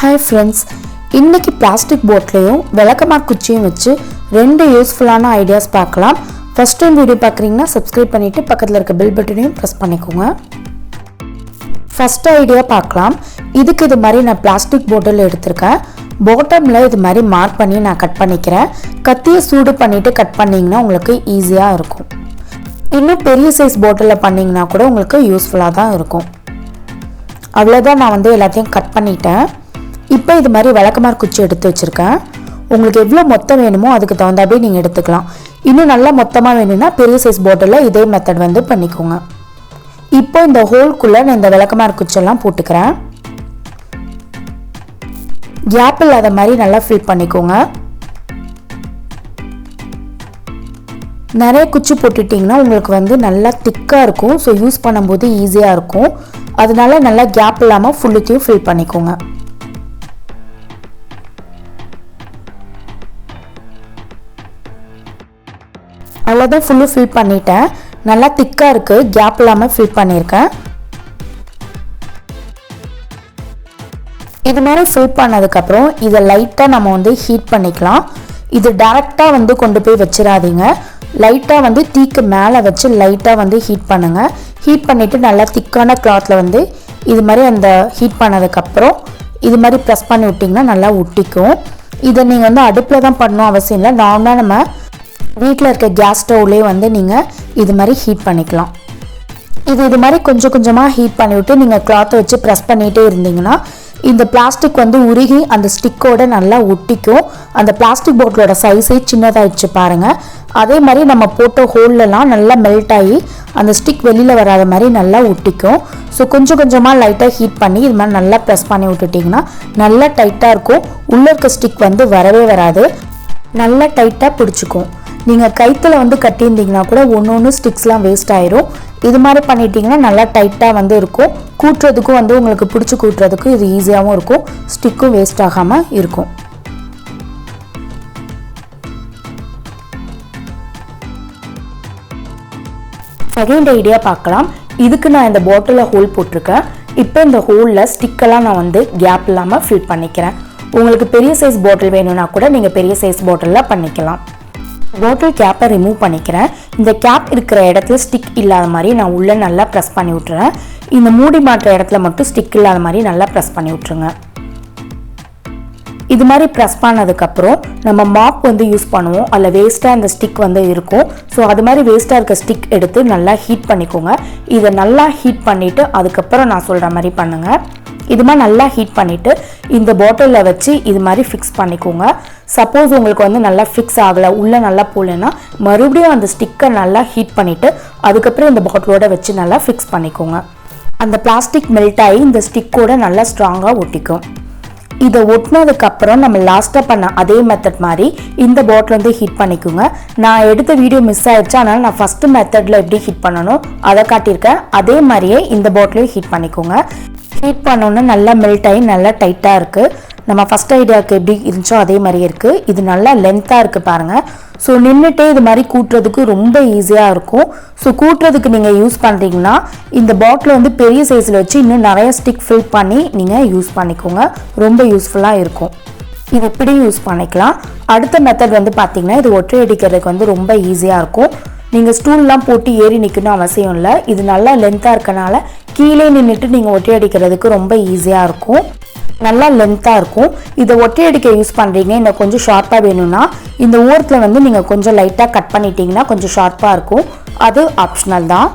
Hi friends, இன்னைக்கு plastic போட்லயும் விளக்கமார் குச்சியும் வச்சு ரெண்டு யூஸ்ஃபுல்லான ஐடியாஸ் பார்க்கலாம். ஃபர்ஸ்ட் டைம் வீடியோ பார்க்குறீங்கன்னா சப்ஸ்கிரைப் பண்ணிட்டு பக்கத்தில் இருக்க பெல் பட்டனையும் ப்ரெஸ் பண்ணிக்கோங்க. ஃபர்ஸ்ட் ஐடியா பார்க்கலாம். இதுக்கு இது மாதிரி நான் பிளாஸ்டிக் பாட்டில் எடுத்திருக்கேன். பாட்டமில் இது மாதிரி மார்க் பண்ணி நான் கட் பண்ணிக்கிறேன். கத்தியை சூடு பண்ணிவிட்டு கட் பண்ணிங்கன்னா உங்களுக்கு ஈஸியாக இருக்கும். இன்னும் பெரிய சைஸ் பாட்டிலில் பண்ணிங்கன்னா கூட உங்களுக்கு யூஸ்ஃபுல்லாக தான் இருக்கும். அவ்வளோதான், நான் எல்லாத்தையும் கட் பண்ணிட்டேன். இப்போ இது மாதிரி விளக்கமார் குச்சி எடுத்து வச்சுருக்கேன். உங்களுக்கு எவ்வளோ மொத்தம் வேணுமோ அதுக்கு தகுந்தாப்பே நீங்கள் எடுத்துக்கலாம். இன்னும் நல்லா மொத்தமாக வேணும்னா பெரிய சைஸ் பாட்டிலில் இதே மெத்தட் பண்ணிக்கோங்க. இப்போ இந்த ஹோல்குள்ளே நான் இந்த விளக்கமார் குச்செல்லாம் போட்டுக்கிறேன். கேப் இல்லாத மாதிரி நல்லா ஃபில் பண்ணிக்கோங்க. நிறைய குச்சி போட்டுட்டிங்கன்னா உங்களுக்கு நல்லா திக்காக இருக்கும். ஸோ யூஸ் பண்ணும்போது ஈஸியாக இருக்கும். அதனால நல்லா கேப் இல்லாமல் ஃபுல்லுத்தையும் ஃபில் பண்ணிக்கோங்க. அவ்வளோதான், ஃபுல்லு ஃபில் பண்ணிட்டேன். நல்லா திக்காக இருக்குது, கேப் இல்லாமல் ஃபில் பண்ணியிருக்கேன். இது மாதிரி ஃபில் பண்ணதுக்கப்புறம் இதை லைட்டாக நம்ம ஹீட் பண்ணிக்கலாம். இது டேரெக்டாக கொண்டு போய் வச்சிடாதீங்க. லைட்டாக தீக்கு மேலே வச்சு லைட்டாக ஹீட் பண்ணுங்கள். ஹீட் பண்ணிவிட்டு நல்லா திக்கான கிளாத்தில் இது மாதிரி அந்த ஹீட் பண்ணதுக்கப்புறம் இது மாதிரி ப்ரெஸ் பண்ணி விட்டிங்கன்னா நல்லா ஒட்டிக்கும். இதை நீங்கள் அடுப்பில் தான் பண்ணணும் அவசியம் இல்லை. நார்மலாக நம்ம வீட்டில் இருக்க கேஸ் ஸ்டவ்லேயே நீங்கள் இது மாதிரி ஹீட் பண்ணிக்கலாம். இது மாதிரி கொஞ்சம் கொஞ்சமாக ஹீட் பண்ணிவிட்டு நீங்கள் கிளாத்தை வச்சு ப்ரெஸ் பண்ணிகிட்டே இருந்தீங்கன்னா இந்த பிளாஸ்டிக் உருகி அந்த ஸ்டிக்கோட நல்லா ஒட்டிக்கும். அந்த பிளாஸ்டிக் பாட்டிலோட சைஸே சின்னதாகிடுச்சு பாருங்கள். அதே மாதிரி நம்ம போட்ட ஹோல்லலாம் நல்லா மெல்ட் ஆகி அந்த ஸ்டிக் வெளியில் வராத மாதிரி நல்லா ஒட்டிக்கும். ஸோ கொஞ்சம் கொஞ்சமாக லைட்டாக ஹீட் பண்ணி இது மாதிரி நல்லா ப்ரெஸ் பண்ணி விட்டுட்டிங்கன்னா நல்லா டைட்டாக இருக்கும். உள்ளே இருக்க ஸ்டிக் வரவே வராது, நல்லா டைட்டாக பிடிச்சிக்கும். நீங்கள் கைத்தில் கட்டியிருந்தீங்கன்னா கூட ஒன்று ஸ்டிக்ஸ்லாம் வேஸ்ட் ஆயிரும். இது மாதிரி பண்ணிட்டீங்கன்னா நல்லா டைட்டாக இருக்கும். கூட்டுறதுக்கும் உங்களுக்கு பிடிச்சி கூட்டுறதுக்கும் இது ஈஸியாகவும் இருக்கும். ஸ்டிக்கும் வேஸ்ட் ஆகாமல் இருக்கும். செகண்ட் ஐடியா பார்க்கலாம். இதுக்கு நான் இந்த பாட்டிலில் ஹோல் போட்டிருக்கேன். இப்போ இந்த ஹோலில் ஸ்டிக்கெல்லாம் நான் கேப் இல்லாமல் ஃபில் பண்ணிக்கிறேன். உங்களுக்கு பெரிய சைஸ் பாட்டில் வேணும்னா கூட நீங்கள் பெரிய சைஸ் பாட்டிலில் பண்ணிக்கலாம். பாட்டில் கேப்பை ரிமூவ் பண்ணிக்கிறேன். இந்த கேப் இருக்கிற இடத்துல ஸ்டிக் இல்லாத மாதிரி நான் உள்ளே நல்லா ப்ரெஸ் பண்ணி விட்டுறேன். இந்த மூடி மாட்டுற இடத்துல மட்டும் ஸ்டிக் இல்லாத மாதிரி நல்லா ப்ரெஸ் பண்ணி விட்டுருங்க. இது மாதிரி ப்ரெஸ் பண்ணதுக்கப்புறம் நம்ம மாப் யூஸ் பண்ணுவோம். அதில் வேஸ்ட்டாக அந்த ஸ்டிக் இருக்கும். ஸோ அது மாதிரி வேஸ்ட்டாக இருக்க ஸ்டிக் எடுத்து நல்லா ஹீட் பண்ணிக்கோங்க. இதை நல்லா ஹீட் பண்ணிவிட்டு அதுக்கப்புறம் நான் சொல்கிற மாதிரி பண்ணுங்கள். இது மாதிரி நல்லா ஹீட் பண்ணிவிட்டு இந்த பாட்டிலில் வச்சு இது மாதிரி ஃபிக்ஸ் பண்ணிக்கோங்க. சப்போஸ் உங்களுக்கு நல்லா ஃபிக்ஸ் ஆகலை, உள்ளே நல்லா போகலன்னா மறுபடியும் அந்த ஸ்டிக்கை நல்லா ஹீட் பண்ணிவிட்டு அதுக்கப்புறம் இந்த பாட்டிலோட வச்சு நல்லா ஃபிக்ஸ் பண்ணிக்கோங்க. அந்த பிளாஸ்டிக் மெல்ட் ஆகி இந்த ஸ்டிக்கோட நல்லா ஸ்ட்ராங்காக ஒட்டிக்கும். இதை ஒட்டினதுக்கப்புறம் நம்ம லாஸ்ட்டாக பண்ண அதே மெத்தட் மாதிரி இந்த பாட்டில் ஹீட் பண்ணிக்கோங்க. நான் எடுத்த வீடியோ மிஸ் ஆயிடுச்சு, அதனால் நான் ஃபஸ்ட்டு மெத்தடில் எப்படி ஹீட் பண்ணணும் அதை காட்டியிருக்கேன். அதே மாதிரியே இந்த பாட்டிலையும் ஹீட் பண்ணிக்கோங்க. ஹீட் பண்ணோன்னு நல்லா மெல்ட் ஆகி நல்லா டைட்டாக இருக்குது. நம்ம ஃபஸ்ட் ஐடியாவுக்கு எப்படி இருந்துச்சோ அதே மாதிரியே இருக்குது. இது நல்லா லென்த்தாக இருக்குது பாருங்கள். ஸோ நின்றுட்டே இது மாதிரி கூட்டுறதுக்கு ரொம்ப ஈஸியாக இருக்கும். ஸோ கூட்டுறதுக்கு நீங்கள் யூஸ் பண்ணுறீங்கன்னா இந்த பாட்டில் பெரிய சைஸில் வச்சு இன்னும் நிறைய ஸ்டிக் ஃபில் பண்ணி நீங்கள் யூஸ் பண்ணிக்கோங்க. ரொம்ப யூஸ்ஃபுல்லாக இருக்கும். இது இப்படி யூஸ் பண்ணிக்கலாம். அடுத்த மெத்தட் பார்த்தீங்கன்னா இது ஒற்றை அடிக்கிறதுக்கு ரொம்ப ஈஸியாக இருக்கும். நீங்கள் ஸ்டூல்லாம் போட்டு ஏறி நிற்கணும் அவசியம் இல்லை. இது நல்லா லென்த்தாக இருக்கனால கீழே நின்றுட்டு நீங்கள் ஒற்றை அடிக்கிறதுக்கு ரொம்ப ஈஸியாக இருக்கும். நல்லா லென்த்தாக இருக்கும். இதை ஒற்றை அடிக்க யூஸ் பண்ணுறீங்க. இன்னும் கொஞ்சம் ஷார்ப்பாக வேணும்னா இந்த ஓரத்தில் நீங்கள் கொஞ்சம் லைட்டாக கட் பண்ணிட்டீங்கன்னா கொஞ்சம் ஷார்ப்பாக இருக்கும். அது ஆப்ஷனல் தான்.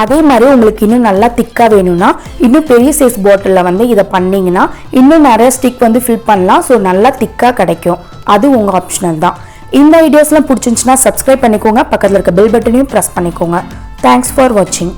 அதே மாதிரி உங்களுக்கு இன்னும் நல்லா திக்காக வேணும்னா இன்னும் பெரிய சைஸ் பாட்டிலில் இதை பண்ணிங்கன்னா இன்னும் நிறைய ஸ்டிக் ஃபில் பண்ணலாம். ஸோ நல்லா திக்காக கிடைக்கும். அது உங்கள் ஆப்ஷனல் தான். இந்த ஐடியாஸ்லாம் பிடிச்சிருந்துச்சுன்னா சப்ஸ்கிரைப் பண்ணிக்கோங்க. பக்கத்தில் இருக்க பெல் பட்டனையும் ப்ரெஸ் பண்ணிக்கோங்க. தேங்க்ஸ் ஃபார் வாட்சிங்.